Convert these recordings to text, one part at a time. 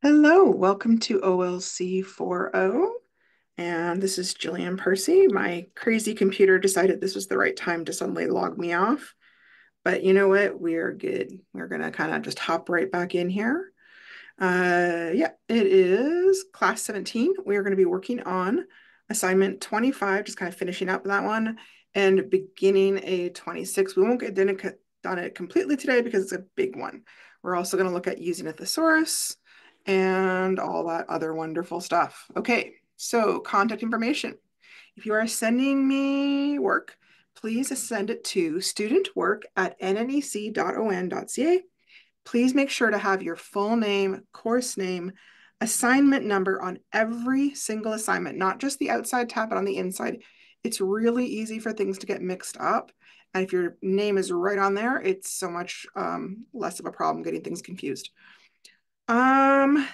Hello, welcome to OLC 4.0, and this is Jillian Percy. My crazy computer decided this was the right time to suddenly log me off, but you know what? We're good. We're gonna kind of just hop right back in here. Yeah, it is class 17. We are going to be working on assignment 25, just kind of finishing up that one and beginning a 26. We won't get done it completely today because it's a big one. We're also going to look at using a thesaurus and all that other wonderful stuff. Okay, so contact information. If you are sending me work, please send it to studentwork@nnec.on.ca. Please make sure to have your full name, course name, assignment number on every single assignment, not just the outside tab, but on the inside. It's really easy for things to get mixed up. And if your name is right on there, it's so much less of a problem getting things confused.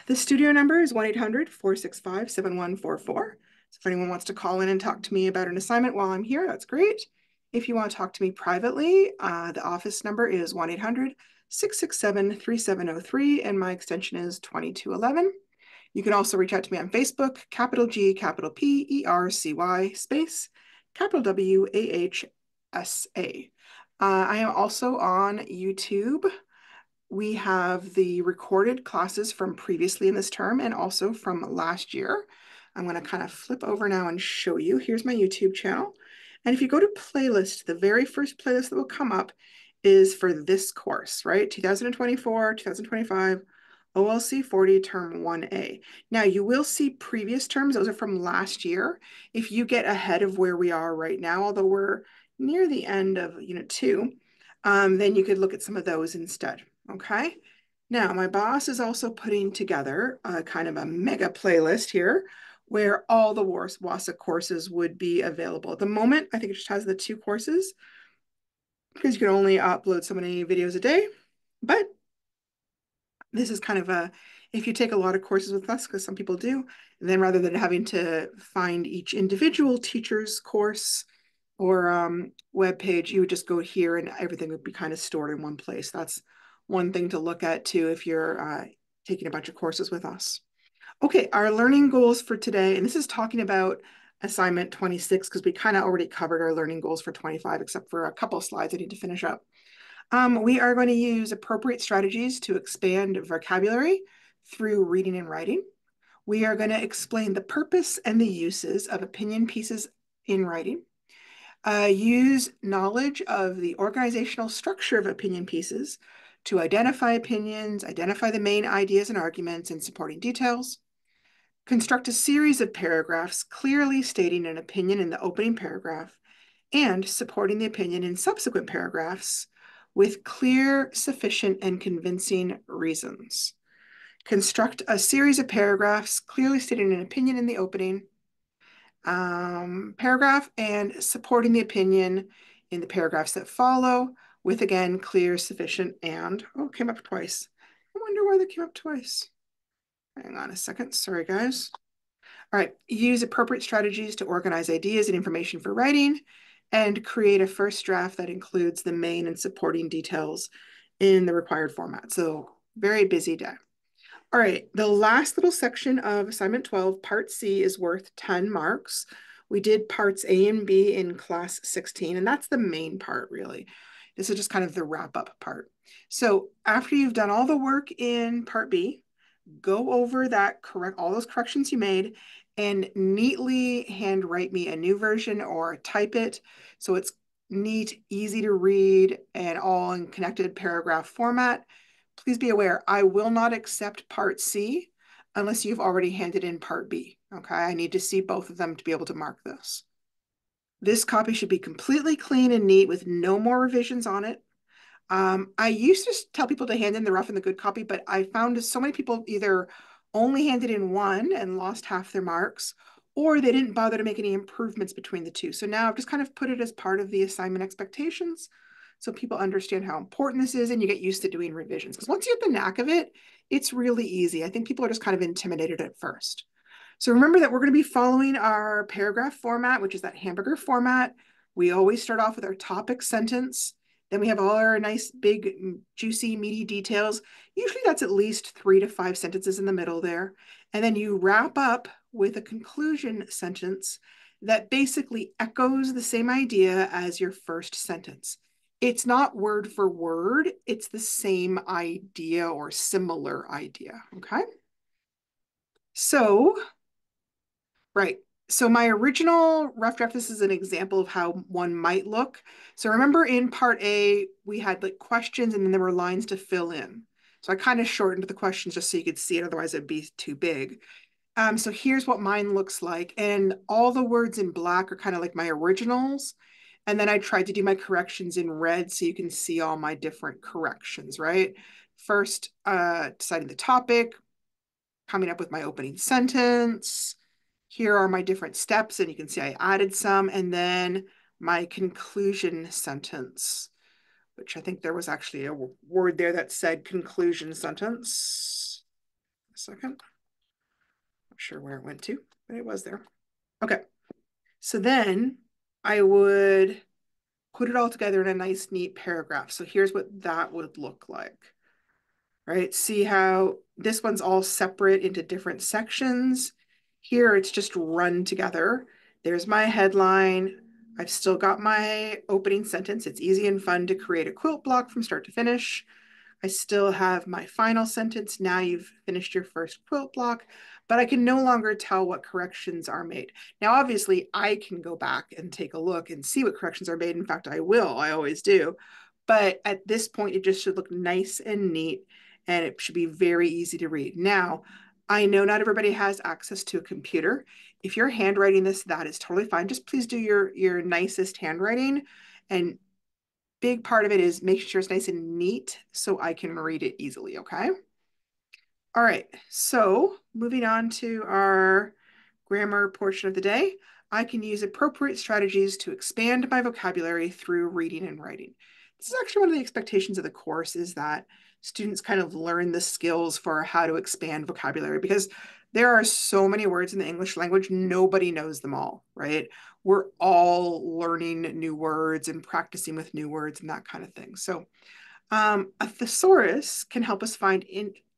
The studio number is 1-800-465-7144. So if anyone wants to call in and talk to me about an assignment while I'm here, that's great. If you want to talk to me privately, the office number is 1-800-667-3703, and my extension is 2211. You can also reach out to me on Facebook, capital G, capital P, ERCY, space, capital W, AHSA. I am also on YouTube. We have the recorded classes from previously in this term and also from last year. I'm going to kind of flip over now and show you. Here's my YouTube channel. And if you go to playlist, the very first playlist that will come up is for this course, right? 2024, 2025, OLC 40, term 1A. Now you will see previous terms. Those are from last year. If you get ahead of where we are right now, although we're near the end of unit 2, then you could look at some of those instead. Okay. Now, my boss is also putting together a kind of a mega playlist here where all the WASA courses would be available. At the moment, I think it just has the 2 courses because you can only upload so many videos a day. But this is kind of if you take a lot of courses with us, because some people do, then rather than having to find each individual teacher's course or web page, you would just go here and everything would be kind of stored in one place. That's one thing to look at too if you're taking a bunch of courses with us. Okay, our learning goals for today, and this is talking about assignment 26 because we kind of already covered our learning goals for 25, except for a couple of slides I need to finish up. We are going to use appropriate strategies to expand vocabulary through reading and writing. We are going to explain the purpose and the uses of opinion pieces in writing. Use knowledge of the organizational structure of opinion pieces to identify opinions, identify the main ideas and arguments and supporting details. Construct a series of paragraphs clearly stating an opinion in the opening paragraph and supporting the opinion in subsequent paragraphs with clear, sufficient, and convincing reasons. Construct a series of paragraphs clearly stating an opinion in the opening paragraph and supporting the opinion in the paragraphs that follow with, again, clear, sufficient, and, oh, it came up twice. I wonder why they came up twice. Hang on a second. Sorry, guys. All right. Use appropriate strategies to organize ideas and information for writing and create a first draft that includes the main and supporting details in the required format. So very busy day. All right, the last little section of assignment 12, part C, is worth 10 marks. We did parts A and B in class 16, and that's the main part, really. This is just kind of the wrap-up part. So after you've done all the work in part B, go over all those corrections you made and neatly handwrite me a new version or type it so it's neat, easy to read, and all in connected paragraph format. Please be aware, I will not accept part C unless you've already handed in part B. Okay, I need to see both of them to be able to mark this. This copy should be completely clean and neat with no more revisions on it. I used to tell people to hand in the rough and the good copy, but I found so many people either only handed in one and lost half their marks, or they didn't bother to make any improvements between the two. So now I've just kind of put it as part of the assignment expectations so people understand how important this is and you get used to doing revisions. Because once you get the knack of it, it's really easy. I think people are just kind of intimidated at first. So remember that we're going to be following our paragraph format, which is that hamburger format. We always start off with our topic sentence. Then we have all our nice, big, juicy, meaty details. Usually that's at least 3 to 5 sentences in the middle there. And then you wrap up with a conclusion sentence that basically echoes the same idea as your first sentence. It's not word for word, it's the same idea or similar idea, okay? So, right. So my original rough draft, this is an example of how one might look. So remember in part A, we had like questions and then there were lines to fill in. So I kind of shortened the questions just so you could see it, otherwise it'd be too big. So here's what mine looks like. And all the words in black are kind of like my originals. And then I tried to do my corrections in red so you can see all my different corrections, right? First, deciding the topic, coming up with my opening sentence. Here are my different steps, and you can see I added some, and then my conclusion sentence, which I think there was actually a word there that said conclusion sentence. A second. Not sure where it went to, but it was there. Okay. So then I would put it all together in a nice, neat paragraph. So here's what that would look like, right? See how this one's all separate into different sections. Here it's just run together. There's my headline. I've still got my opening sentence. It's easy and fun to create a quilt block from start to finish. I still have my final sentence. Now you've finished your first quilt block, but I can no longer tell what corrections are made. Now, obviously, I can go back and take a look and see what corrections are made. In fact, I will, I always do. But at this point, it just should look nice and neat, and it should be very easy to read. Now, I know not everybody has access to a computer. If you're handwriting this, that is totally fine. Just please do your nicest handwriting, and big part of it is making sure it's nice and neat so I can read it easily, okay? All right, so moving on to our grammar portion of the day, I can use appropriate strategies to expand my vocabulary through reading and writing. This is actually one of the expectations of the course, is that students kind of learn the skills for how to expand vocabulary, because there are so many words in the English language, nobody knows them all, right? We're all learning new words and practicing with new words and that kind of thing. So a thesaurus can help us find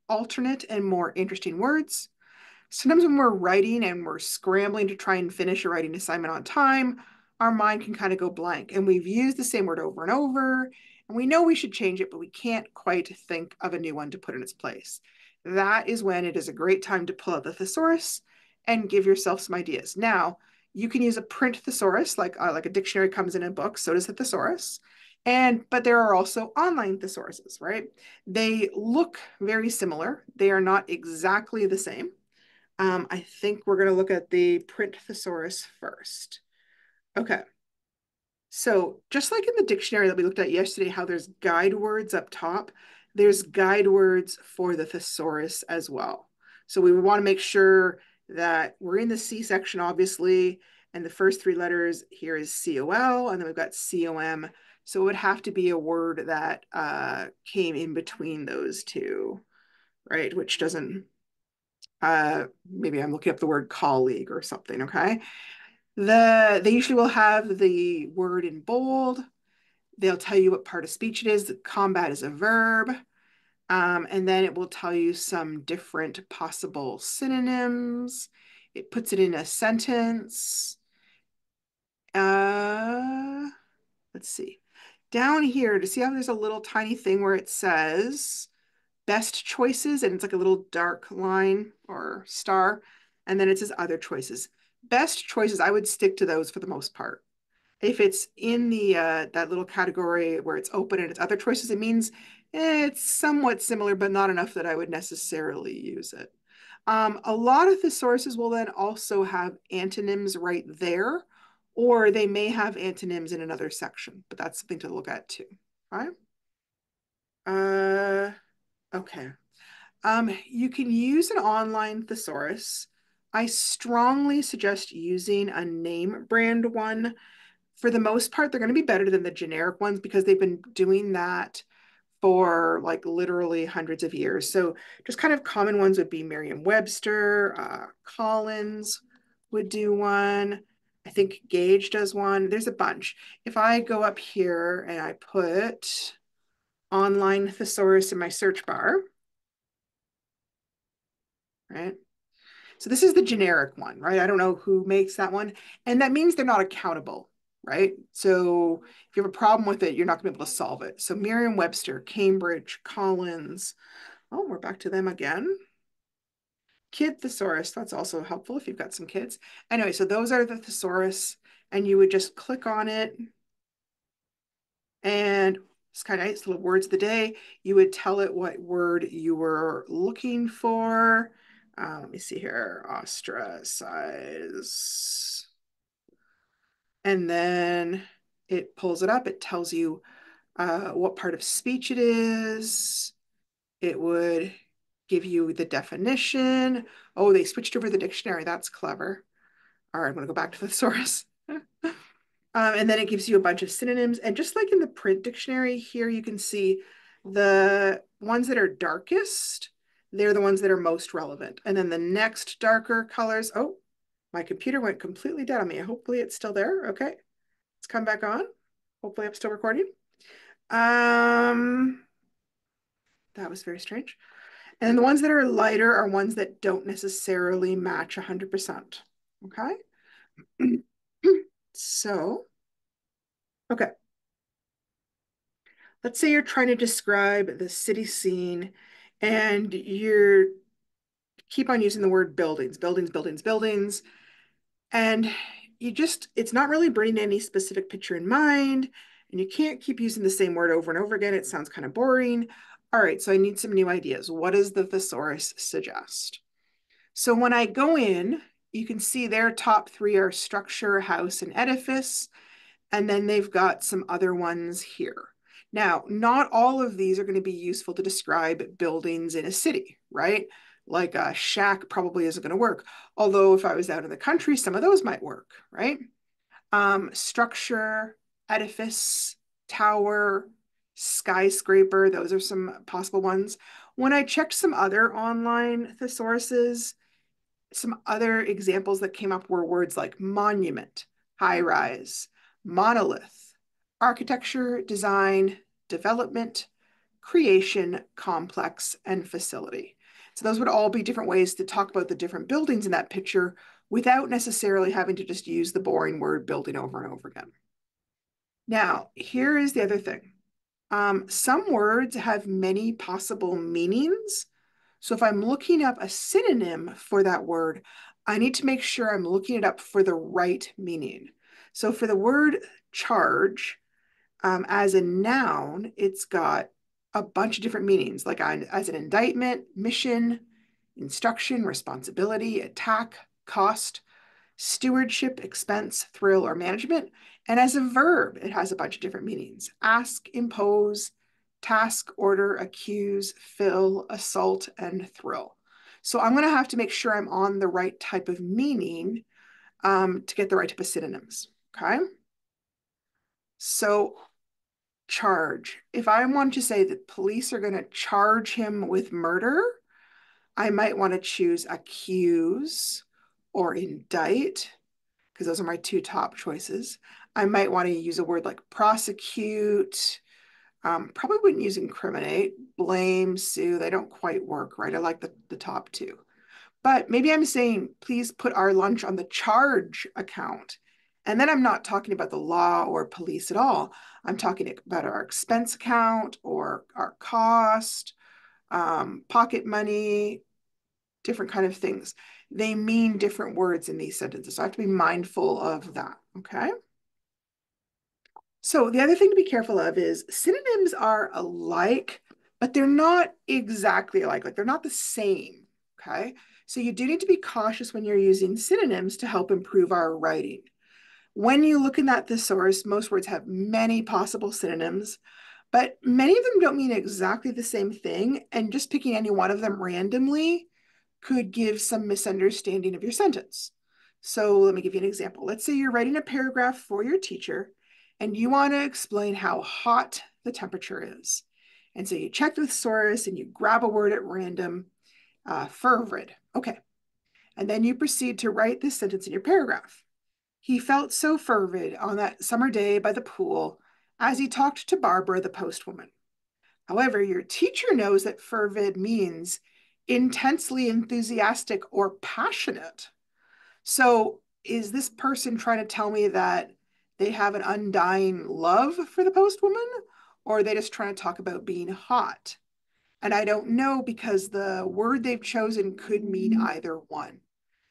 alternate and more interesting words. Sometimes when we're writing and we're scrambling to try and finish a writing assignment on time, our mind can kind of go blank, and we've used the same word over and over, and we know we should change it, but we can't quite think of a new one to put in its place. That is when it is a great time to pull out the thesaurus and give yourself some ideas. Now, you can use a print thesaurus, like a dictionary comes in a book, so does the thesaurus. But there are also online thesauruses, right? They look very similar. They are not exactly the same. I think we're going to look at the print thesaurus first. Okay. So just like in the dictionary that we looked at yesterday, how there's guide words up top, there's guide words for the thesaurus as well. So we want to make sure that we're in the C section, obviously, and the first 3 letters here is COL, and then we've got COM. So it would have to be a word that came in between those two, right? Which doesn't, maybe I'm looking up the word colleague or something, okay? They usually will have the word in bold. They'll tell you what part of speech it is. The combat is a verb. And then it will tell you some different possible synonyms. It puts it in a sentence. Let's see. Down here, to see how there's a little tiny thing where it says best choices, and it's like a little dark line or star, and then it says other choices. Best choices, I would stick to those for the most part. If it's in the that little category where it's open and it's other choices, it means it's somewhat similar, but not enough that I would necessarily use it. A lot of the sources will then also have antonyms right there, or they may have antonyms in another section, but that's something to look at too. All right. Okay. You can use an online thesaurus. I strongly suggest using a name brand one. For the most part, they're going to be better than the generic ones because they've been doing that for like literally hundreds of years. So just kind of common ones would be Merriam-Webster, Collins would do one. I think Gauge does one. There's a bunch. If I go up here and I put online thesaurus in my search bar, right? So this is the generic one, right? I don't know who makes that one. And that means they're not accountable, right? So if you have a problem with it, you're not gonna be able to solve it. So Merriam-Webster, Cambridge, Collins. Oh, we're back to them again. Kid thesaurus, that's also helpful if you've got some kids. Anyway, so those are the thesaurus, and you would just click on it, and it's kind of nice, little words of the day. You would tell it what word you were looking for. Let me see here, ostracize. And then it pulls it up. It tells you what part of speech it is. It would give you the definition. Oh, they switched over the dictionary. That's clever. All right, I'm going to go back to the thesaurus. And then it gives you a bunch of synonyms. And just like in the print dictionary here, you can see the ones that are darkest, they're the ones that are most relevant. And then the next darker colors, oh, my computer went completely dead on me. Hopefully it's still there. Okay, let's come back on. Hopefully I'm still recording. That was very strange. And the ones that are lighter are ones that don't necessarily match 100%. Okay. So, okay. Let's say you're trying to describe the city scene and you're keep on using the word buildings, buildings, buildings, buildings. And it's not really bringing any specific picture in mind. And you can't keep using the same word over and over again. It sounds kind of boring. All right, so I need some new ideas. What does the thesaurus suggest? So when I go in, you can see their top three are structure, house, and edifice. And then they've got some other ones here. Now, not all of these are going to be useful to describe buildings in a city, right? Like a shack probably isn't going to work. Although if I was out in the country, some of those might work, right? Structure, edifice, tower, skyscraper, those are some possible ones. When I checked some other online thesauruses, some other examples that came up were words like monument, high rise, monolith, architecture, design, development, creation, complex, and facility. So those would all be different ways to talk about the different buildings in that picture without necessarily having to just use the boring word building over and over again. Now, here is the other thing. Some words have many possible meanings. So if I'm looking up a synonym for that word, I need to make sure I'm looking it up for the right meaning. So for the word charge, as a noun, it's got a bunch of different meanings, like as an indictment, mission, instruction, responsibility, attack, cost, stewardship, expense, thrill, or management. And as a verb, it has a bunch of different meanings: ask, impose, task, order, accuse, fill, assault, and thrill. So I'm going to have to make sure I'm on the right type of meaning to get the right type of synonyms. Okay. So charge. If I want to say that police are going to charge him with murder, I might want to choose accuse or indict, because those are my two top choices. I might want to use a word like prosecute. Probably wouldn't use incriminate, blame, sue. They don't quite work, right? I like the top two. But maybe I'm saying, please put our lunch on the charge account. And then I'm not talking about the law or police at all. I'm talking about our expense account or our cost, pocket money, different kind of things. They mean different words in these sentences. So I have to be mindful of that, okay? So the other thing to be careful of is synonyms are alike, but they're not exactly alike. Like they're not the same, okay? So you do need to be cautious when you're using synonyms to help improve our writing. When you look in that thesaurus, most words have many possible synonyms, but many of them don't mean exactly the same thing, and just picking any one of them randomly could give some misunderstanding of your sentence. So let me give you an example. Let's say you're writing a paragraph for your teacher and you want to explain how hot the temperature is. And so you check the thesaurus and you grab a word at random, fervid. Okay. And then you proceed to write this sentence in your paragraph. He felt so fervid on that summer day by the pool as he talked to Barbara, the postwoman. However, your teacher knows that fervid means intensely enthusiastic or passionate. So, is this person trying to tell me that they have an undying love for the postwoman, or are they just trying to talk about being hot? And I don't know because the word they've chosen could mean either one.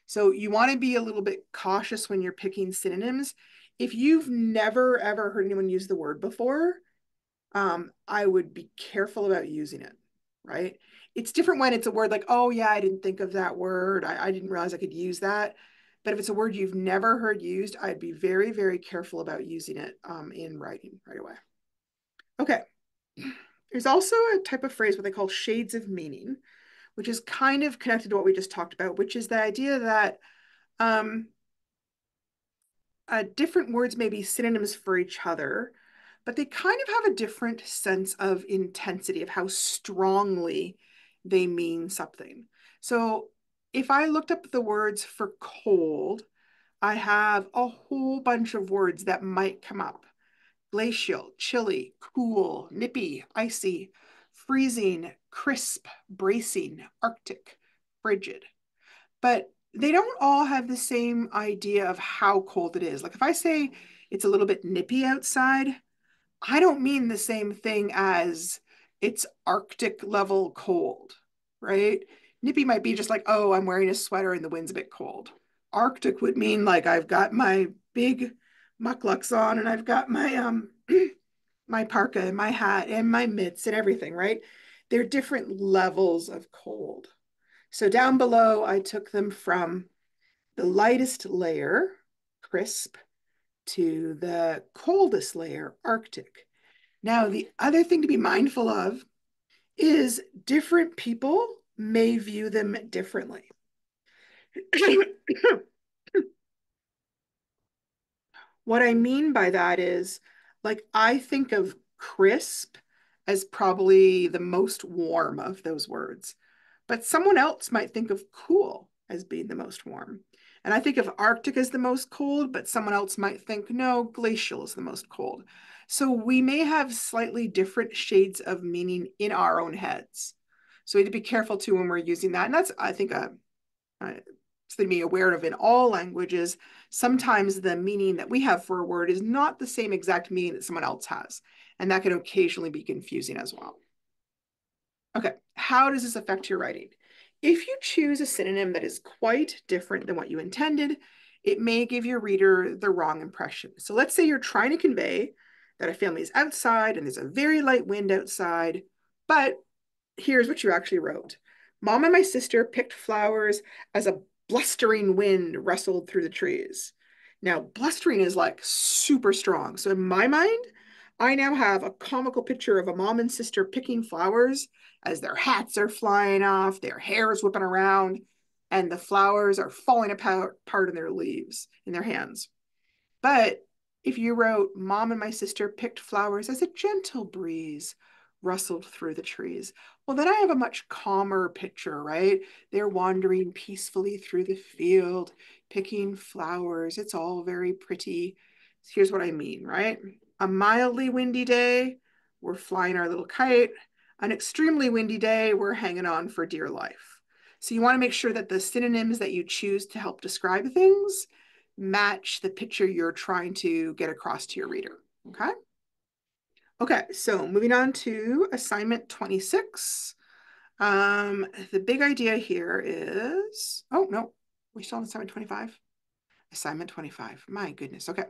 So you want to be a little bit cautious when you're picking synonyms. If you've never ever heard anyone use the word before, I would be careful about using it, right? It's different when it's a word like, oh yeah, I didn't think of that word. I didn't realize I could use that. But if it's a word you've never heard used, I'd be very, very careful about using it in writing right away. Okay. There's also a type of phrase what they call shades of meaning, which is kind of connected to what we just talked about, which is the idea that um, different words may be synonyms for each other, but they kind of have a different sense of intensity of how strongly they mean something. So if I looked up the words for cold, I have a whole bunch of words that might come up. Glacial, chilly, cool, nippy, icy, freezing, crisp, bracing, arctic, frigid. But they don't all have the same idea of how cold it is. Like if I say it's a little bit nippy outside, I don't mean the same thing as it's Arctic level cold, right? Nippy might be just like, oh, I'm wearing a sweater and the wind's a bit cold. Arctic would mean like I've got my big mucklucks on and I've got my my parka and my hat and my mitts and everything, right? They're different levels of cold. So down below, I took them from the lightest layer, crisp, to the coldest layer, Arctic. Now, the other thing to be mindful of is different people may view them differently. What I mean by that is, like, I think of crisp as probably the most warm of those words, but someone else might think of cool as being the most warm. And I think of Arctic as the most cold, but someone else might think, no, glacial is the most cold. So we may have slightly different shades of meaning in our own heads. So we need to be careful too when we're using that. And that's, I think, something to be aware of in all languages. Sometimes the meaning that we have for a word is not the same exact meaning that someone else has. And that can occasionally be confusing as well. Okay, how does this affect your writing? If you choose a synonym that is quite different than what you intended, it may give your reader the wrong impression. So let's say you're trying to convey that a family is outside and there's a very light wind outside, but here's what you actually wrote. Mom and my sister picked flowers as a blustering wind rustled through the trees. Now, blustering is like super strong. So in my mind, I now have a comical picture of a mom and sister picking flowers as their hats are flying off, their hair is whipping around, and the flowers are falling apart in their leaves, in their hands. But if you wrote, Mom and my sister picked flowers as a gentle breeze rustled through the trees, well, then I have a much calmer picture, right? They're wandering peacefully through the field, picking flowers. It's all very pretty. Here's what I mean, right? A mildly windy day, we're flying our little kite. An extremely windy day, we're hanging on for dear life. So you want to make sure that the synonyms that you choose to help describe things match the picture you're trying to get across to your reader. Okay. Okay, so moving on to assignment 26. The big idea here is, oh no, we still on assignment 25. Assignment 25, my goodness, okay.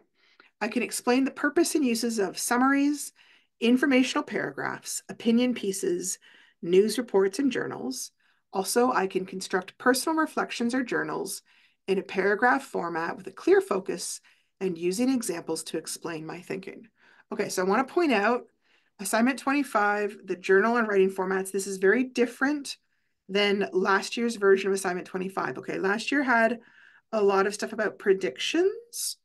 I can explain the purpose and uses of summaries, informational paragraphs, opinion pieces, news reports, and journals. Also, I can construct personal reflections or journals in a paragraph format with a clear focus and using examples to explain my thinking. Okay, so I want to point out assignment 25, the journal and writing formats. This is very different than last year's version of assignment 25. Okay, last year had a lot of stuff about predictions.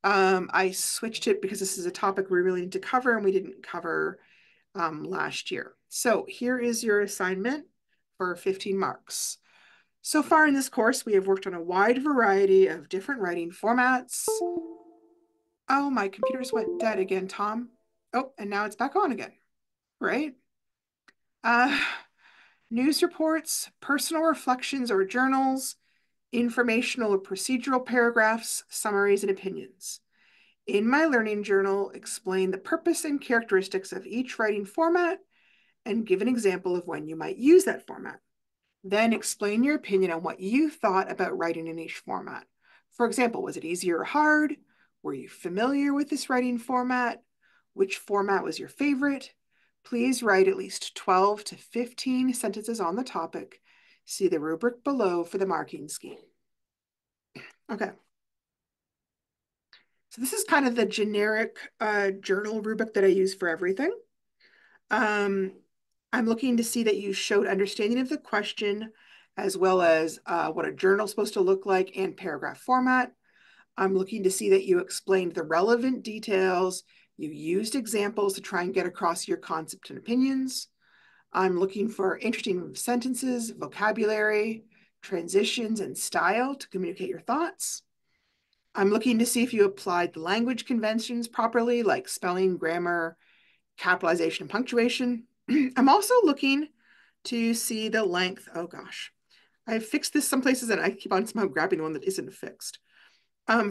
I switched it because this is a topic we really need to cover and we didn't cover last year. So here is your assignment for 15 marks. So far in this course, we have worked on a wide variety of different writing formats. Oh, my computer's went dead again, Tom. Oh, and now it's back on again, right? Uh, News reports, personal reflections or journals, informational or procedural paragraphs, summaries, and opinions. In my learning journal, explain the purpose and characteristics of each writing format and give an example of when you might use that format. Then explain your opinion on what you thought about writing in each format. For example, was it easy or hard? Were you familiar with this writing format? Which format was your favorite? Please write at least 12 to 15 sentences on the topic. See the rubric below for the marking scheme. Okay. So this is kind of the generic journal rubric that I use for everything. I'm looking to see that you showed understanding of the question as well as what a journal is supposed to look like and paragraph format. I'm looking to see that you explained the relevant details. You used examples to try and get across your concept and opinions. I'm looking for interesting sentences, vocabulary, transitions, and style to communicate your thoughts. I'm looking to see if you applied the language conventions properly, like spelling, grammar, capitalization, and punctuation. I'm also looking to see the length. Oh gosh, I've fixed this some places and I keep on somehow grabbing the one that isn't fixed.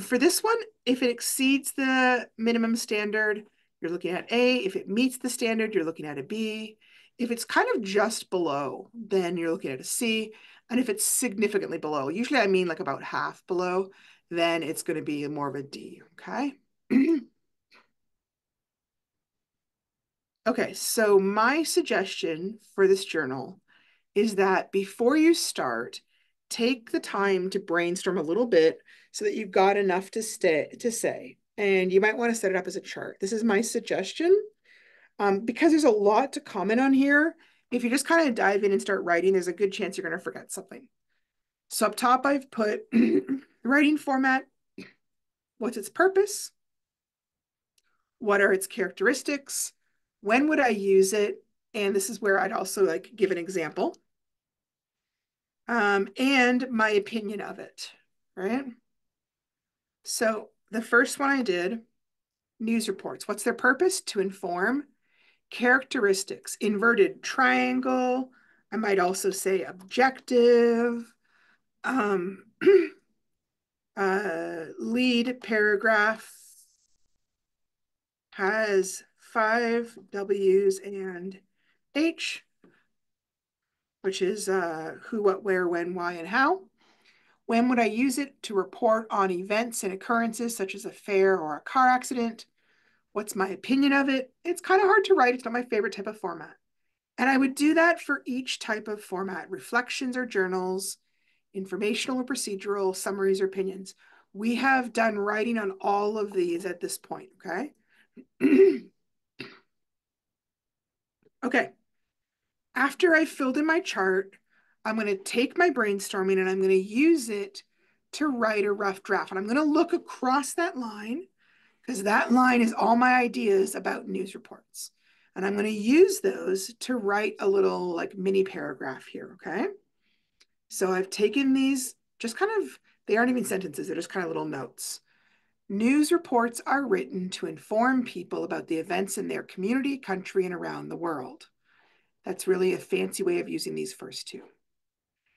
For this one, if it exceeds the minimum standard, you're looking at A. If it meets the standard, you're looking at a B. If it's kind of just below, then you're looking at a C. And if it's significantly below, usually I mean like about half below, then it's going to be more of a D, okay? Okay, so my suggestion for this journal is that before you start, take the time to brainstorm a little bit so that you've got enough to say. And you might want to set it up as a chart. This is my suggestion. Because there's a lot to comment on here. If you just kind of dive in and start writing, there's a good chance you're going to forget something. So up top, I've put writing format, what's its purpose, what are its characteristics, when would I use it, and this is where I'd also like give an example, and my opinion of it, right? So the first one I did, news reports. What's their purpose? To inform. Characteristics, inverted triangle. I might also say objective. Um, Lead paragraph has 5 W's and H, which is who, what, where, when, why, and how. When would I use it? To report on events and occurrences such as a fair or a car accident. What's my opinion of it? It's kind of hard to write. It's not my favorite type of format. And I would do that for each type of format, reflections or journals, informational or procedural, summaries or opinions. We have done writing on all of these at this point, okay? Okay, after I filled in my chart, I'm going to take my brainstorming and I'm going to use it to write a rough draft. And I'm going to look across that line because that line is all my ideas about news reports. And I'm going to use those to write a little like mini paragraph here, okay? So I've taken these just kind of, they aren't even sentences, they're just kind of little notes. News reports are written to inform people about the events in their community, country, and around the world. That's really a fancy way of using these first two.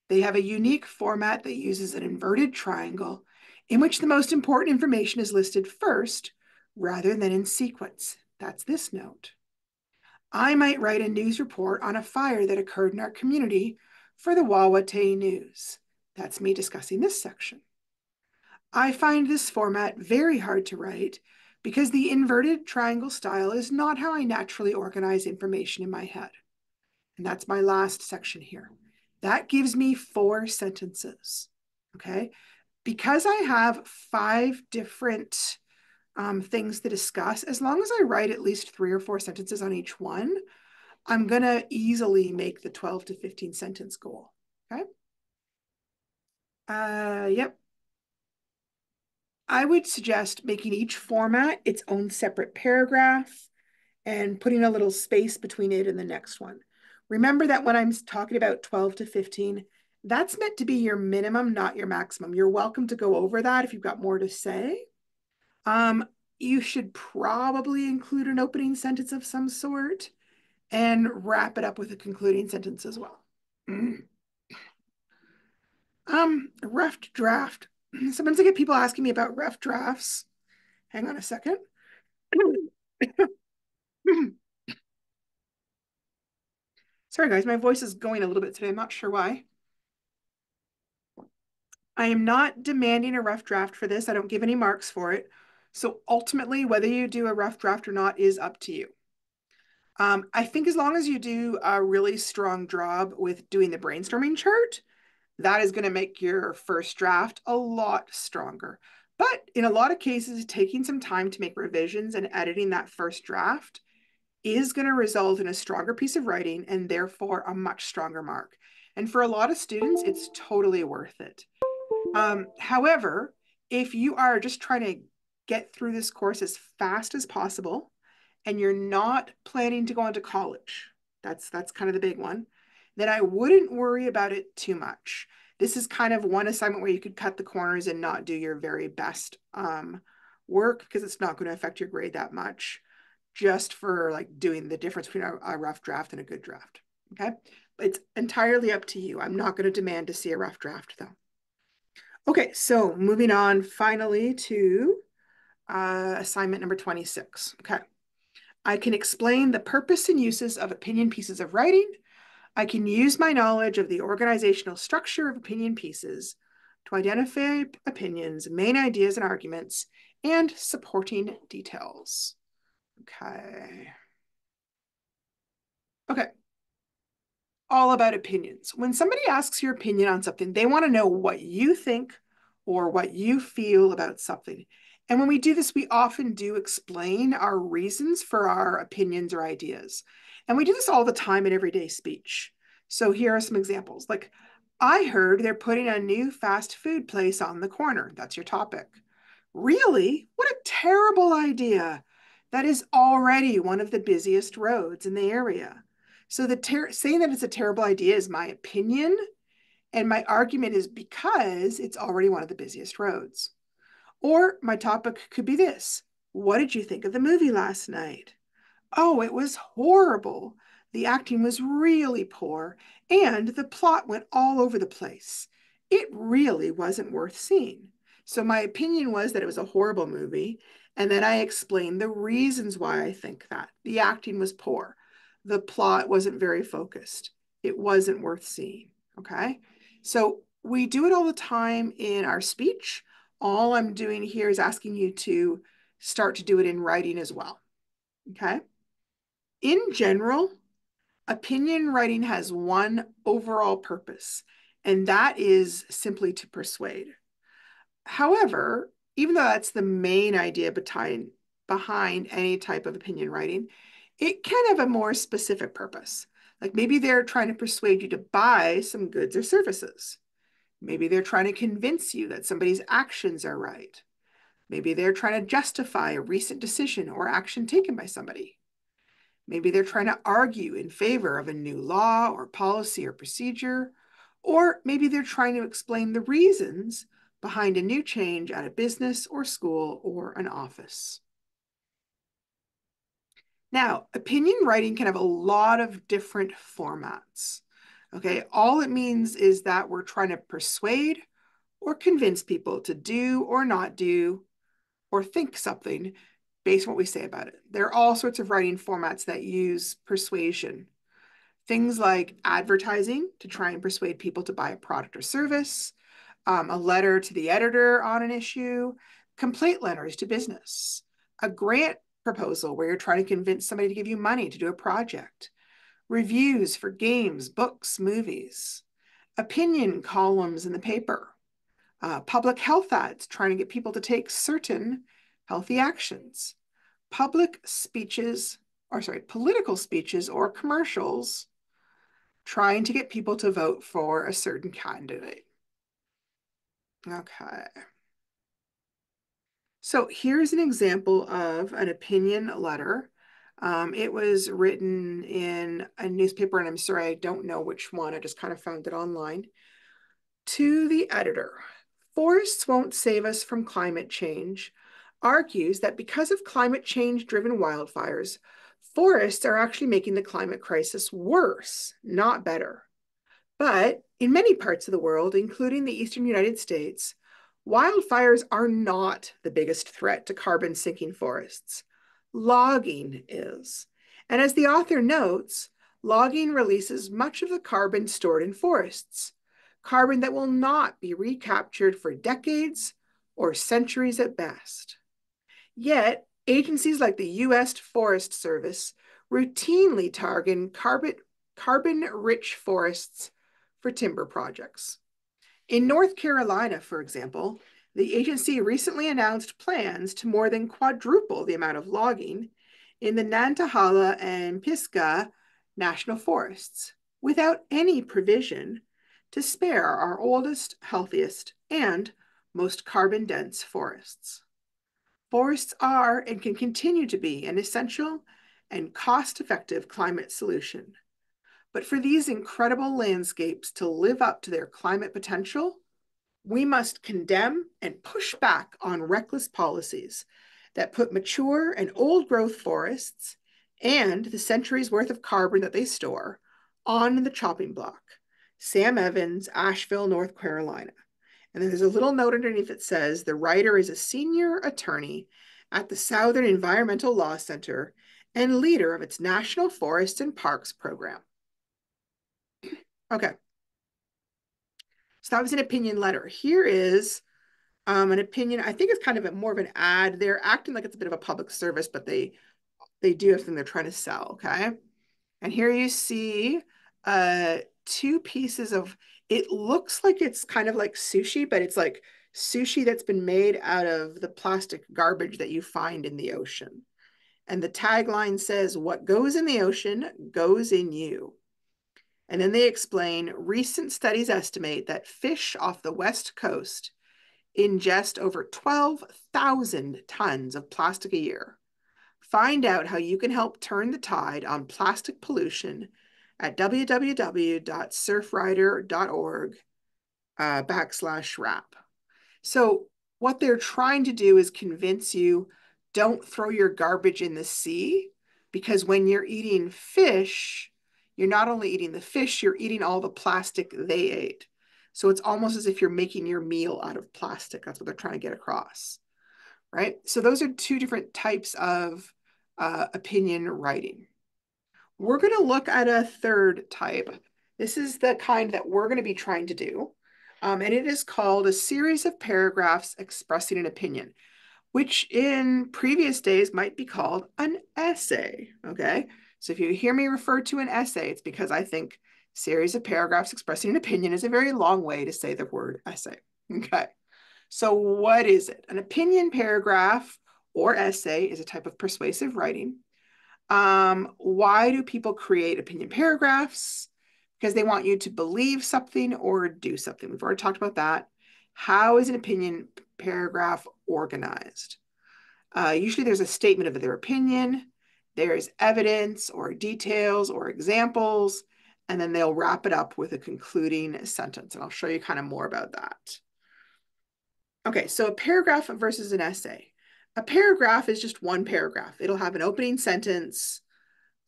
They have a unique format that uses an inverted triangle in which the most important information is listed first rather than in sequence. That's this note. I might write a news report on a fire that occurred in our community for the Wawatay News. That's me discussing this section. I find this format very hard to write because the inverted triangle style is not how I naturally organize information in my head. And that's my last section here. That gives me 4 sentences, okay? Because I have 5 different things to discuss, as long as I write at least 3 or 4 sentences on each one, I'm gonna easily make the 12 to 15 sentence goal, okay? Yep. I would suggest making each format its own separate paragraph and putting a little space between it and the next one. Remember that when I'm talking about 12 to 15, That's meant to be your minimum, not your maximum. You're welcome to go over that if you've got more to say. Um, you should probably include an opening sentence of some sort and wrap it up with a concluding sentence as well. Rough draft. Sometimes I get people asking me about rough drafts. Hang on a second. Sorry, guys, my voice is going a little bit today. I'm not sure why. I am not demanding a rough draft for this. I don't give any marks for it. So ultimately, whether you do a rough draft or not is up to you. I think as long as you do a really strong job with doing the brainstorming chart, that is going to make your first draft a lot stronger. But in a lot of cases, taking some time to make revisions and editing that first draft is going to result in a stronger piece of writing and therefore a much stronger mark. And for a lot of students, it's totally worth it. However, if you are just trying to get through this course as fast as possible and you're not planning to go into college, that's kind of the big one, then I wouldn't worry about it too much. This is kind of one assignment where you could cut the corners and not do your very best work because it's not going to affect your grade that much, just for like doing the difference between a rough draft and a good draft. Okay, but it's entirely up to you. I'm not going to demand to see a rough draft though. Okay, so moving on finally to assignment number 26. Okay. I can explain the purpose and uses of opinion pieces of writing. I can use my knowledge of the organizational structure of opinion pieces to identify opinions, main ideas and arguments, and supporting details. Okay. Okay. All about opinions. When somebody asks your opinion on something, they want to know what you think or what you feel about something. And when we do this, we often do explain our reasons for our opinions or ideas. And we do this all the time in everyday speech. So here are some examples. Like, I heard they're putting a new fast food place on the corner. That's your topic. Really? What a terrible idea. That is already one of the busiest roads in the area. So saying that it's a terrible idea is my opinion, and my argument is because it's already one of the busiest roads. Or my topic could be this: what did you think of the movie last night? Oh, it was horrible. The acting was really poor, and the plot went all over the place. It really wasn't worth seeing. So my opinion was that it was a horrible movie, and then I explained the reasons why I think that. The acting was poor. The plot wasn't very focused. It wasn't worth seeing. Okay? So we do it all the time in our speech. All I'm doing here is asking you to start to do it in writing as well. Okay? In general, opinion writing has one overall purpose, and that is simply to persuade. However, even though that's the main idea behind any type of opinion writing, it can have a more specific purpose. Like maybe they're trying to persuade you to buy some goods or services. Maybe they're trying to convince you that somebody's actions are right. Maybe they're trying to justify a recent decision or action taken by somebody. Maybe they're trying to argue in favor of a new law or policy or procedure, or maybe they're trying to explain the reasons behind a new change at a business or school or an office. Now, opinion writing can have a lot of different formats. Okay, all it means is that we're trying to persuade or convince people to do or not do or think something based on what we say about it. There are all sorts of writing formats that use persuasion. Things like advertising to try and persuade people to buy a product or service, a letter to the editor on an issue, complaint letters to business, a grant proposal where you're trying to convince somebody to give you money to do a project, reviews for games, books, movies, opinion columns in the paper, public health ads trying to get people to take certain healthy actions, political speeches or commercials trying to get people to vote for a certain candidate. Okay. So here's an example of an opinion letter. It was written in a newspaper, and I'm sorry, I don't know which one. I just kind of found it online. To the editor, Forests Won't Save Us from Climate Change argues that because of climate change-driven wildfires, forests are actually making the climate crisis worse, not better. But in many parts of the world, including the eastern United States, wildfires are not the biggest threat to carbon-sinking forests. Logging is. And as the author notes, logging releases much of the carbon stored in forests, carbon that will not be recaptured for decades or centuries at best. Yet, agencies like the U.S. Forest Service routinely target carbon-rich forests for timber projects. In North Carolina, for example, the agency recently announced plans to more than quadruple the amount of logging in the Nantahala and Pisgah National Forests without any provision to spare our oldest, healthiest, and most carbon-dense forests. Forests are and can continue to be an essential and cost-effective climate solution. But for these incredible landscapes to live up to their climate potential, we must condemn and push back on reckless policies that put mature and old-growth forests and the centuries worth of carbon that they store on the chopping block. Sam Evans, Asheville, North Carolina. And then there's a little note underneath that says the writer is a senior attorney at the Southern Environmental Law Center and leader of its National Forests and Parks program. Okay. So that was an opinion letter. Here is an opinion. I think it's kind of more of an ad. They're acting like it's a bit of a public service, but they do have something they're trying to sell, okay? And here you see two pieces of, it looks like it's kind of like sushi, but it's like sushi that's been made out of the plastic garbage that you find in the ocean. And the tagline says, "What goes in the ocean goes in you." And then they explain, recent studies estimate that fish off the West Coast ingest over 12,000 tons of plastic a year. Find out how you can help turn the tide on plastic pollution at www.surfrider.org /wrap. So what they're trying to do is convince you, don't throw your garbage in the sea, because when you're eating fish, you're not only eating the fish, you're eating all the plastic they ate. So it's almost as if you're making your meal out of plastic. That's what they're trying to get across, right? So those are two different types of opinion writing. We're going to look at a third type. This is the kind that we're going to be trying to do. And it is called a series of paragraphs expressing an opinion, which in previous days might be called an essay, okay? So if you hear me refer to an essay, it's because I think series of paragraphs expressing an opinion is a very long way to say the word essay, okay? So what is it? An opinion paragraph or essay is a type of persuasive writing. Why do people create opinion paragraphs? Because they want you to believe something or do something. We've already talked about that. How is an opinion paragraph organized? Usually there's a statement of their opinion, there's evidence or details or examples, and then they'll wrap it up with a concluding sentence. And I'll show you kind of more about that. Okay, so a paragraph versus an essay. A paragraph is just one paragraph. It'll have an opening sentence,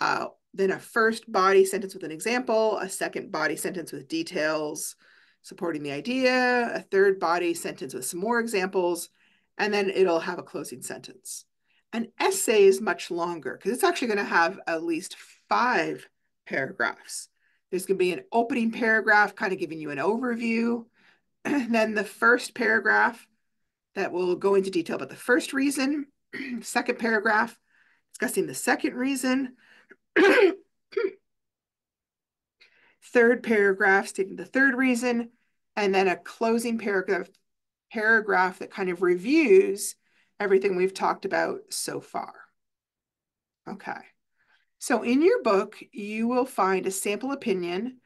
then a first body sentence with an example, a second body sentence with details supporting the idea, a third body sentence with some more examples, and then it'll have a closing sentence. An essay is much longer because it's actually going to have at least 5 paragraphs. There's going to be an opening paragraph kind of giving you an overview, and then the first paragraph that will go into detail about the first reason, second paragraph discussing the second reason, third paragraph stating the third reason, and then a closing paragraph that kind of reviews everything we've talked about so far. Okay, so in your book, you will find a sample opinion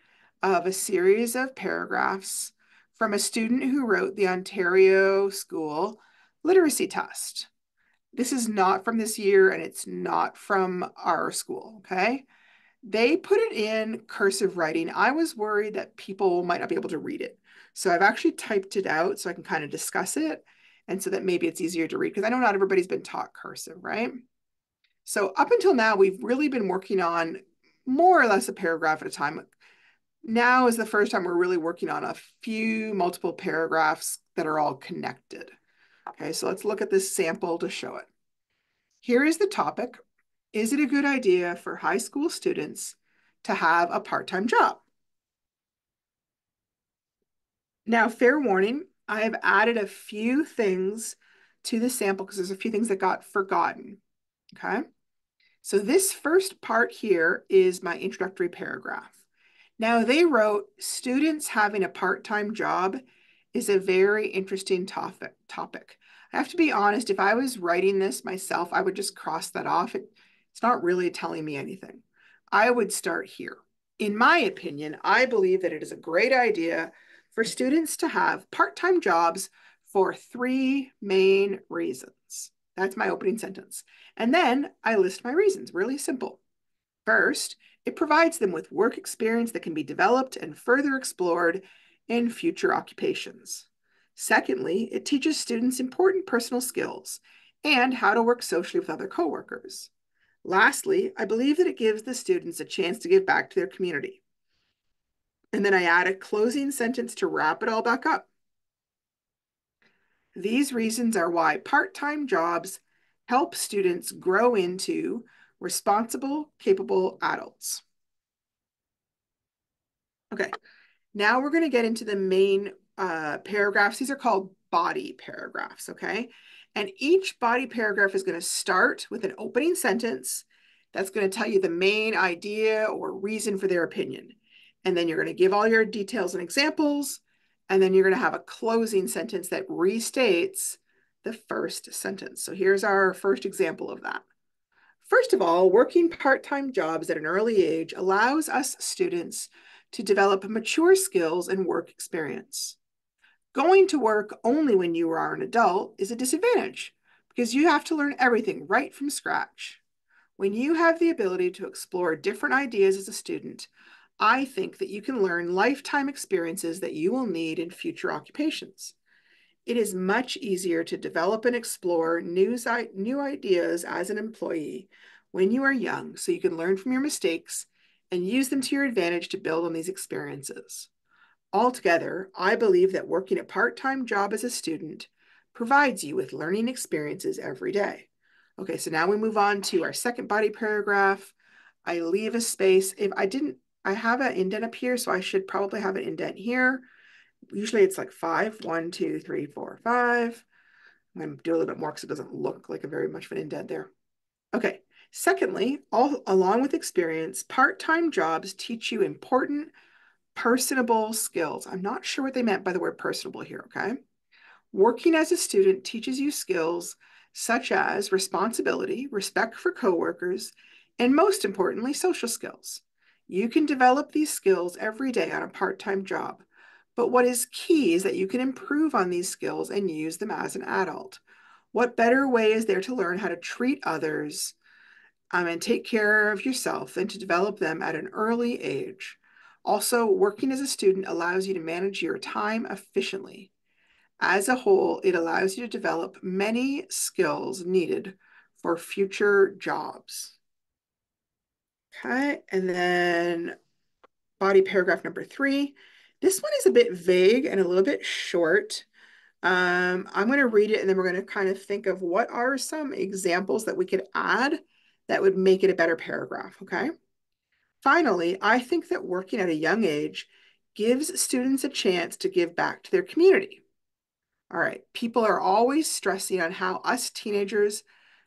of a series of paragraphs from a student who wrote the Ontario School Literacy Test. This is not from this year, and it's not from our school, okay? They put it in cursive writing. I was worried that people might not be able to read it. So I've actually typed it out so I can kind of discuss it and so that maybe it's easier to read because I know not everybody's been taught cursive, right? So up until now, we've really been working on more or less a paragraph at a time. Now is the first time we're really working on a few multiple paragraphs that are all connected. Okay, so let's look at this sample to show it. Here is the topic. Is it a good idea for high school students to have a part-time job? Now, fair warning, I have added a few things to the sample because there's a few things that got forgotten. Okay. So this first part here is my introductory paragraph. Now they wrote students having a part-time job is a very interesting topic. I have to be honest, if I was writing this myself, I would just cross that off. It's not really telling me anything. I would start here. In my opinion, I believe that it is a great idea for students to have part-time jobs for three main reasons. That's my opening sentence. And then I list my reasons, really simple. First, it provides them with work experience that can be developed and further explored in future occupations. Secondly, it teaches students important personal skills and how to work socially with other coworkers. Lastly, I believe that it gives the students a chance to give back to their community. And then I add a closing sentence to wrap it all back up. These reasons are why part-time jobs help students grow into responsible, capable adults. Okay, now we're going to get into the main paragraphs. These are called body paragraphs, okay? And each body paragraph is going to start with an opening sentence that's going to tell you the main idea or reason for their opinion. And then you're going to give all your details and examples, and then you're going to have a closing sentence that restates the first sentence. So here's our first example of that. First of all, working part-time jobs at an early age allows us students to develop mature skills and work experience. Going to work only when you are an adult is a disadvantage because you have to learn everything right from scratch. When you have the ability to explore different ideas as a student, I think that you can learn lifetime experiences that you will need in future occupations. It is much easier to develop and explore new ideas as an employee when you are young so you can learn from your mistakes and use them to your advantage to build on these experiences. Altogether, I believe that working a part-time job as a student provides you with learning experiences every day. Okay, so now we move on to our second body paragraph. I leave a space. If I didn't, I have an indent up here, so I should probably have an indent here. Usually it's like 5, 1, 2, 3, 4, 5. I'm going to do a little bit more because it doesn't look like a very much of an indent there. Okay. Secondly, along with experience, part-time jobs teach you important personable skills. I'm not sure what they meant by the word personable here, okay? Working as a student teaches you skills such as responsibility, respect for coworkers, and most importantly, social skills. You can develop these skills every day on a part-time job, but what is key is that you can improve on these skills and use them as an adult. What better way is there to learn how to treat others and take care of yourself than to develop them at an early age? Also, working as a student allows you to manage your time efficiently. As a whole, it allows you to develop many skills needed for future jobs. Okay, and then body paragraph number 3. This one is a bit vague and a little bit short. I'm going to read it and then we're going to kind of think of what are some examples that we could add that would make it a better paragraph, okay? Finally, I think that working at a young age gives students a chance to give back to their community. All right, people are always stressing on how us teenagers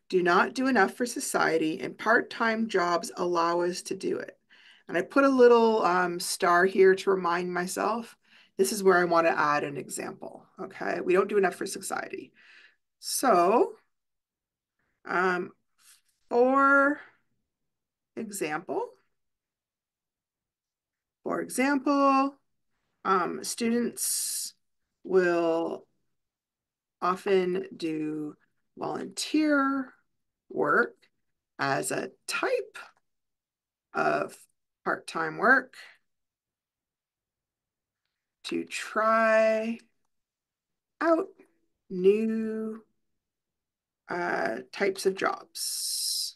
do not do enough for society, and part-time jobs allow us to do it. And I put a little star here to remind myself, this is where I want to add an example, okay? We don't do enough for society. So, um, for example, for example, students will often do volunteer work as a type of part-time work to try out new types of jobs.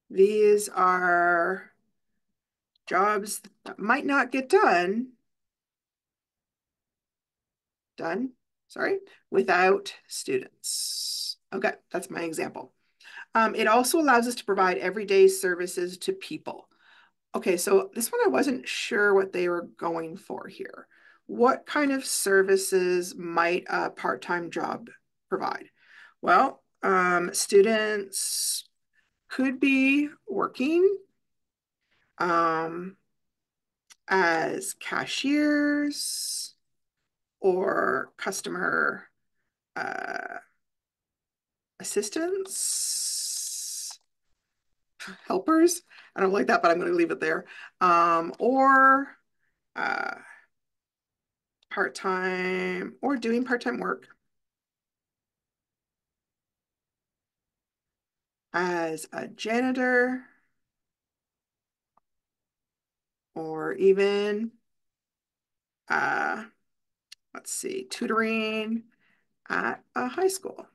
These are jobs that might not get done, sorry, without students. Okay, that's my example. It also allows us to provide everyday services to people. Okay, so this one I wasn't sure what they were going for here. What kind of services might a part-time job provide? Well, students could be working as cashiers or customer uh, assistants, helpers. I don't like that, but I'm going to leave it there. Or uh, part-time or doing part-time work as a janitor or even, uh, let's see, tutoring at a high school.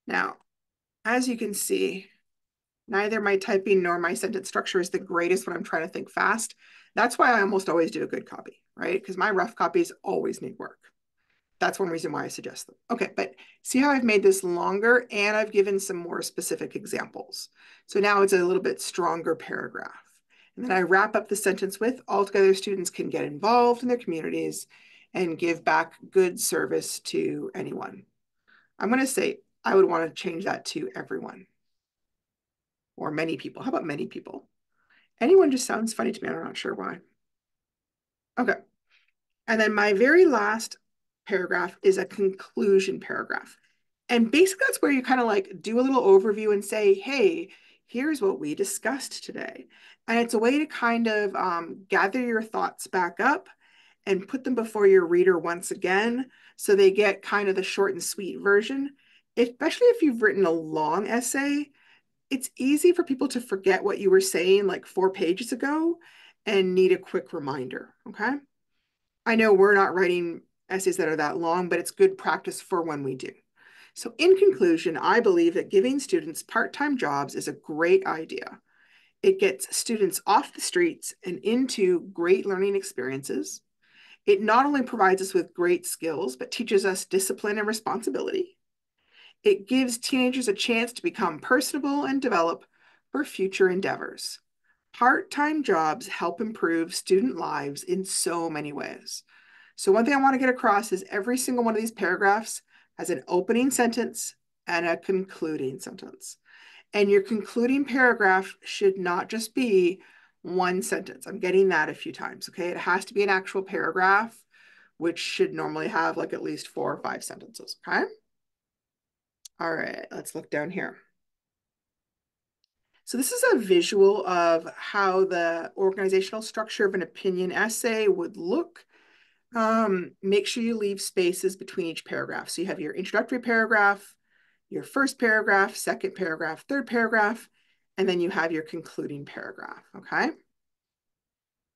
Now, as you can see, neither my typing nor my sentence structure is the greatest when I'm trying to think fast. That's why I almost always do a good copy, right? Because my rough copies always need work. That's one reason why I suggest them. Okay, but see how I've made this longer and I've given some more specific examples. So now it's a little bit stronger paragraph. And then I wrap up the sentence with, altogether students can get involved in their communities and give back good service to anyone. I'm going to say I would want to change that to everyone or many people. How about many people? Anyone just sounds funny to me. I'm not sure why. Okay. And then my very last paragraph is a conclusion paragraph. And basically, that's where you kind of like do a little overview and say, hey, here's what we discussed today. And it's a way to kind of gather your thoughts back up and put them before your reader once again so they get kind of the short and sweet version. Especially if you've written a long essay, it's easy for people to forget what you were saying like 4 pages ago and need a quick reminder. Okay. I know we're not writing essays that are that long, but it's good practice for when we do. So in conclusion, I believe that giving students part-time jobs is a great idea. It gets students off the streets and into great learning experiences. It not only provides us with great skills, but teaches us discipline and responsibility. It gives teenagers a chance to become personable and develop for future endeavors. Part-time jobs help improve student lives in so many ways. So one thing I want to get across is every single one of these paragraphs has an opening sentence and a concluding sentence. And your concluding paragraph should not just be one sentence. I'm getting that a few times, okay? It has to be an actual paragraph, which should normally have like at least 4 or 5 sentences, okay? All right, let's look down here. So this is a visual of how the organizational structure of an opinion essay would look. Make sure you leave spaces between each paragraph. So you have your introductory paragraph, your first paragraph, second paragraph, third paragraph, and then you have your concluding paragraph, okay?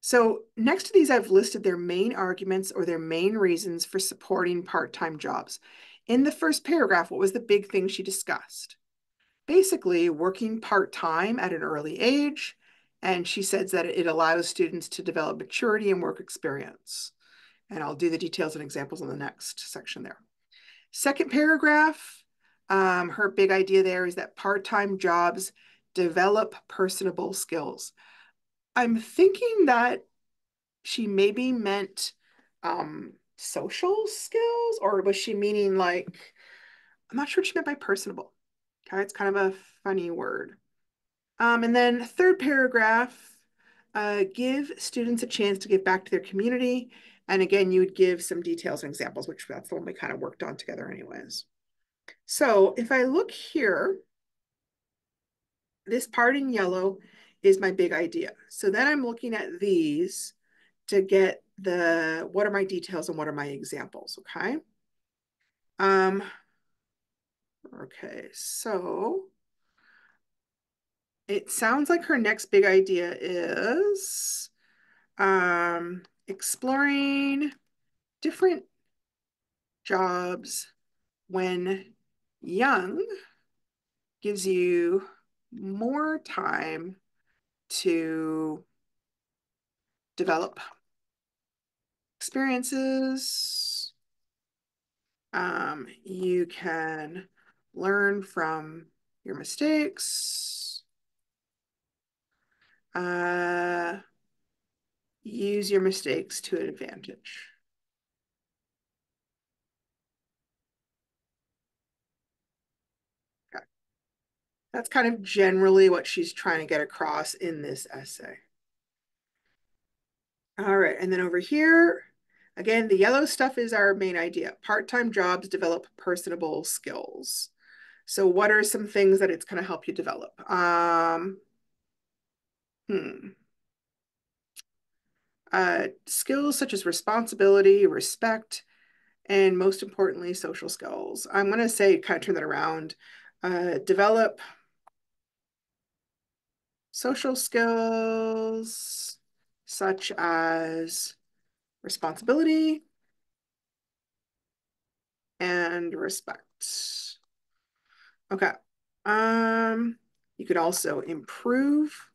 So next to these, I've listed their main arguments or their main reasons for supporting part-time jobs. In the first paragraph, what was the big thing she discussed? Basically, working part-time at an early age, and she says that it allows students to develop maturity and work experience. And I'll do the details and examples in the next section there. Second paragraph, her big idea there is that part-time jobs develop personable skills. I'm thinking that she maybe meant social skills, or was she meaning like, I'm not sure what she meant by personable. Okay, it's kind of a funny word. And then third paragraph, give students a chance to give back to their community. And again, you would give some details and examples, which that's the one we kind of worked on together anyways. So if I look here, this part in yellow is my big idea. So then I'm looking at these to get the, what are my details and what are my examples, okay? Okay, so it sounds like her next big idea is Exploring different jobs when young gives you more time to develop experiences. You can learn from your mistakes. Use your mistakes to an advantage. Okay. That's kind of generally what she's trying to get across in this essay. All right, and then over here, again, the yellow stuff is our main idea. Part-time jobs develop personable skills. So what are some things that it's going to help you develop? Hmm. Skills such as responsibility, respect, and most importantly, social skills. I'm going to say, kind of turn that around. Develop social skills such as responsibility and respect. Okay. You could also improve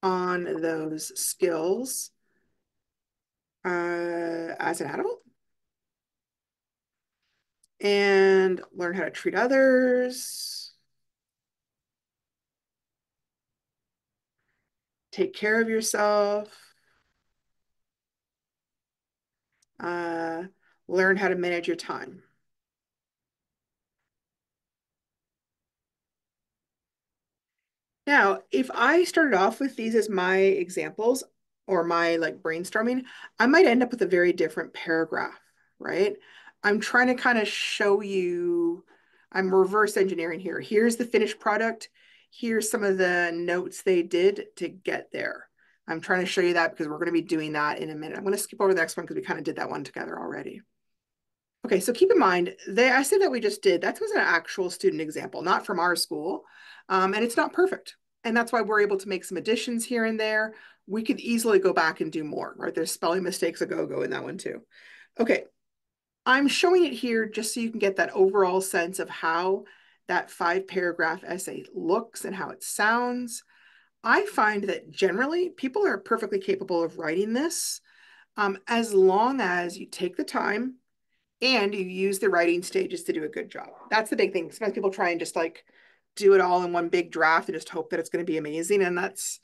on those skills as an adult and learn how to treat others, take care of yourself, uh, learn how to manage your time. Now, if I started off with these as my examples or my like brainstorming, I might end up with a very different paragraph, right? I'm trying to kind of show you, I'm reverse engineering here. Here's the finished product. Here's some of the notes they did to get there. I'm trying to show you that because we're going to be doing that in a minute. I'm going to skip over the next one because we kind of did that one together already. Okay, so keep in mind, the essay that we just did, that was an actual student example, not from our school, and it's not perfect. And that's why we're able to make some additions here and there. We could easily go back and do more, right? There's spelling mistakes a go-go in that one too. Okay, I'm showing it here just so you can get that overall sense of how that 5-paragraph essay looks and how it sounds. I find that generally people are perfectly capable of writing this as long as you take the time and you use the writing stages to do a good job. That's the big thing. Sometimes people try and just like do it all in one big draft and just hope that it's going to be amazing. And that's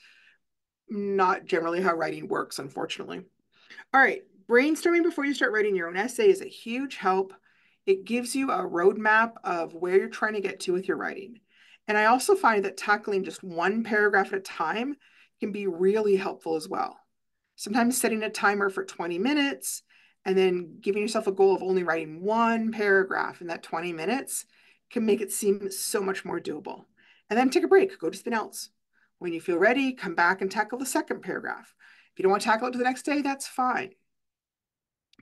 not generally how writing works, unfortunately. All right, brainstorming before you start writing your own essay is a huge help. It gives you a roadmap of where you're trying to get to with your writing. And I also find that tackling just one paragraph at a time can be really helpful as well. Sometimes setting a timer for 20 minutes and then giving yourself a goal of only writing one paragraph in that 20 minutes can make it seem so much more doable. And then take a break, go do something else. When you feel ready, come back and tackle the second paragraph. If you don't want to tackle it to the next day, that's fine.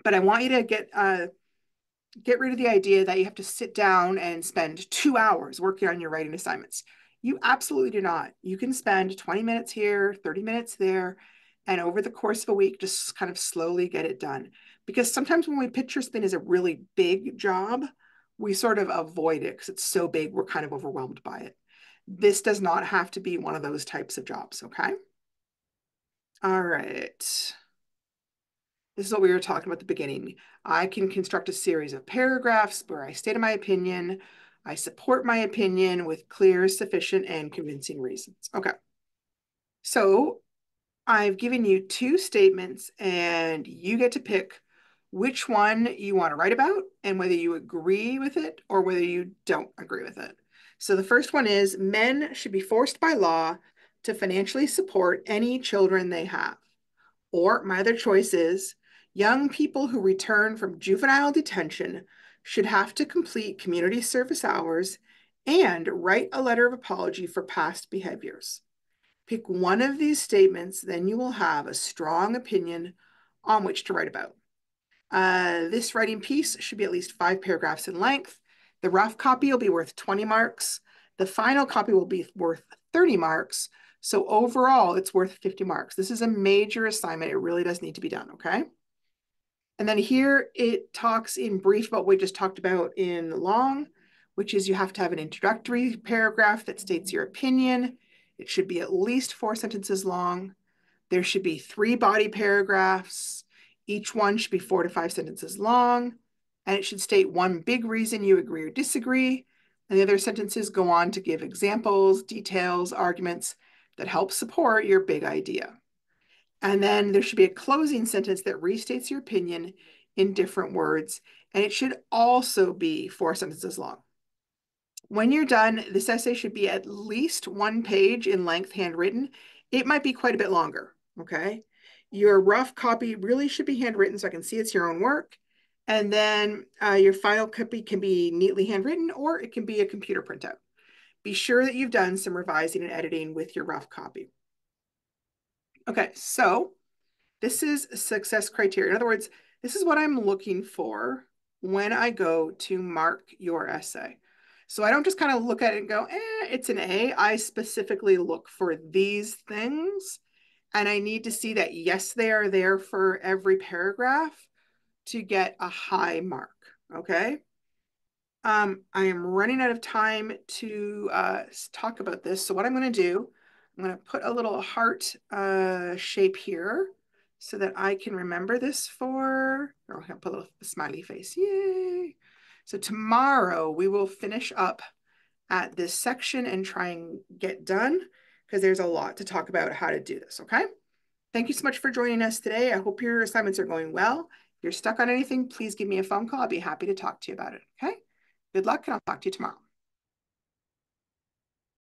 But I want you to get rid of the idea that you have to sit down and spend 2 hours working on your writing assignments. You absolutely do not. You can spend 20 minutes here, 30 minutes there, and over the course of a week, just kind of slowly get it done. Because sometimes when we picture spin as a really big job, we sort of avoid it because it's so big, we're kind of overwhelmed by it. This does not have to be one of those types of jobs, okay? All right. This is what we were talking about at the beginning. I can construct a series of paragraphs where I state my opinion. I support my opinion with clear, sufficient, and convincing reasons. Okay. So I've given you 2 statements, and you get to pick which one you want to write about and whether you agree with it or whether you don't agree with it. So the first one is men should be forced by law to financially support any children they have. Or my other choice is young people who return from juvenile detention should have to complete community service hours and write a letter of apology for past behaviors. Pick one of these statements, then you will have a strong opinion on which to write about. This writing piece should be at least 5 paragraphs in length. The rough copy will be worth 20 marks. The final copy will be worth 30 marks, So overall, it's worth 50 marks. This is a major assignment. It really does need to be done, okay? And then here it talks in brief about what we just talked about in long, which is you have to have an introductory paragraph that states your opinion. It should be at least 4 sentences long. There should be 3 body paragraphs. Each one should be 4 to 5 sentences long. And it should state one big reason you agree or disagree. And the other sentences go on to give examples, details, arguments that help support your big idea. And then there should be a closing sentence that restates your opinion in different words. And it should also be 4 sentences long. When you're done, this essay should be at least 1 page in length, handwritten. It might be quite a bit longer, okay? Your rough copy really should be handwritten so I can see it's your own work. And then your final copy can be neatly handwritten, or it can be a computer printout. Be sure that you've done some revising and editing with your rough copy. Okay, so this is success criteria. In other words, this is what I'm looking for when I go to mark your essay. So I don't just kind of look at it and go, it's an A. I specifically look for these things. And I need to see that, yes, they are there for every paragraph to get a high mark, okay? I am running out of time to talk about this. So what I'm going to do, I'm going to put a little heart shape here so that I can remember this for, or I'll put a little smiley face. Yay. So tomorrow we will finish up at this section and try and get done because there's a lot to talk about how to do this, okay? Thank you so much for joining us today. I hope your assignments are going well. If you're stuck on anything, please give me a phone call. I'll be happy to talk to you about it, okay? Good luck, and I'll talk to you tomorrow.